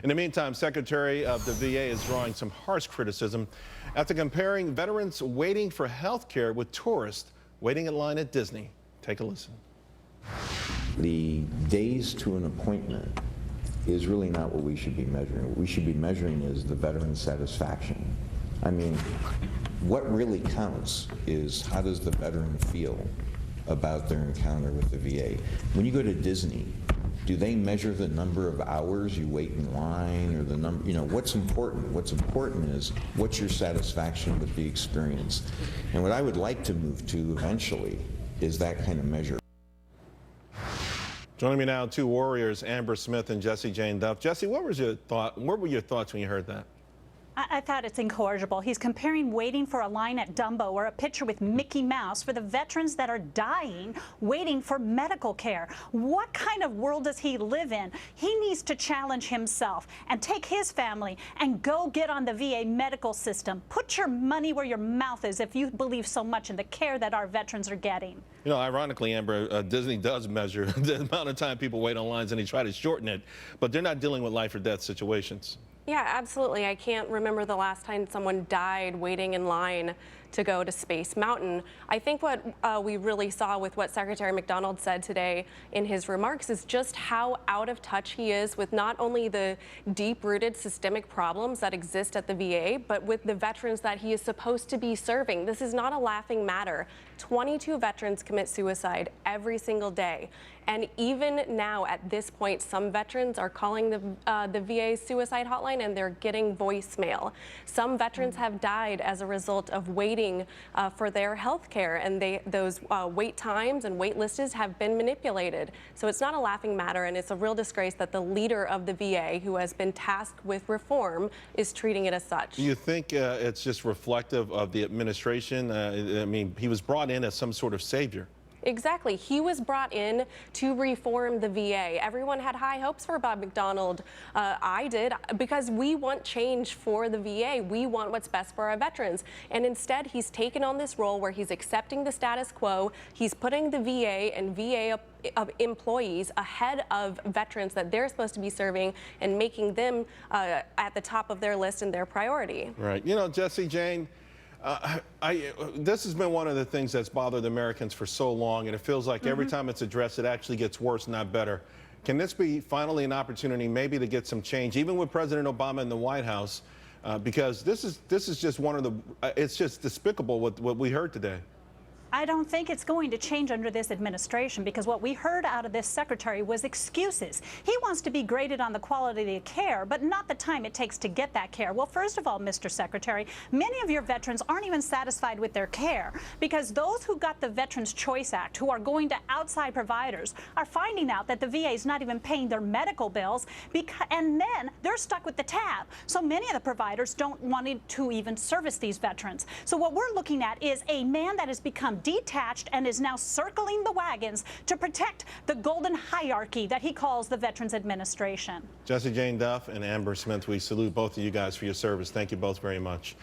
In the meantime, Secretary of the VA is drawing some harsh criticism after comparing veterans waiting for health care with tourists waiting in line at Disney. Take a listen. The days to an appointment is really not what we should be measuring. What we should be measuring is the veteran's satisfaction. I mean, what really counts is how does the veteran feel about their encounter with the VA. When you go to Disney, do they measure the number of hours you wait in line, or the number, what's important? What's important is what's your satisfaction with the experience. And what I would like to move to eventually is that kind of measure. Joining me now, two warriors, Amber Smith and Jessie Jane Duff. Jessie, what were your thoughts when you heard that? I thought it's incorrigible. He's comparing waiting for a line at Dumbo or a picture with Mickey Mouse for the veterans that are dying, waiting for medical care. What kind of world does he live in? He needs to challenge himself and take his family and go get on the VA medical system. Put your money where your mouth is if you believe so much in the care that our veterans are getting. You know, ironically, Amber, Disney does measure the amount of time people wait on lines, and they try to shorten it, but they're not dealing with life or death situations. Yeah, absolutely. I can't remember the last time someone died waiting in line to go to Space Mountain. I think what we really saw with what Secretary McDonald said today in his remarks is just how out of touch he is with not only the deep-rooted systemic problems that exist at the VA, but with the veterans that he is supposed to be serving. This is not a laughing matter. 22 veterans commit suicide every single day. And even now, at this point, some veterans are calling the VA suicide hotline and they're getting voicemail. Some veterans have died as a result of waiting for their health care, and those wait times and wait lists have been manipulated. So it's not a laughing matter, and it's a real disgrace that the leader of the VA, who has been tasked with reform, is treating it as such. Do you think it's just reflective of the administration? I mean, he was brought in as some sort of savior. Exactly. He was brought in to reform the VA. Everyone had high hopes for Bob McDonald. I did, because we want change for the VA. We want what's best for our veterans. And instead, he's taken on this role where he's accepting the status quo. He's putting the VA and VA employees ahead of veterans that they're supposed to be serving and making them at the top of their list and their priority. Right. You know, Jessie Jane, this has been one of the things that's bothered Americans for so long, and it feels like every time it's addressed, it actually gets worse, not better. Can this be finally an opportunity maybe to get some change, even with President Obama in the White House? Because this is just one of the, it's just despicable what we heard today. I don't think it's going to change under this administration, because what we heard out of this secretary was excuses. He wants to be graded on the quality of care, but not the time it takes to get that care. Well, first of all, Mr. Secretary, many of your veterans aren't even satisfied with their care, because those who got the Veterans Choice Act, who are going to outside providers, are finding out that the VA is not even paying their medical bills, and then they're stuck with the tab. So many of the providers don't want to even service these veterans. So what we're looking at is a man that has become detached and is now circling the wagons to protect the golden hierarchy that he calls the Veterans Administration. Jessie Jane Duff and Amber Smith, we salute both of you guys for your service. Thank you both very much.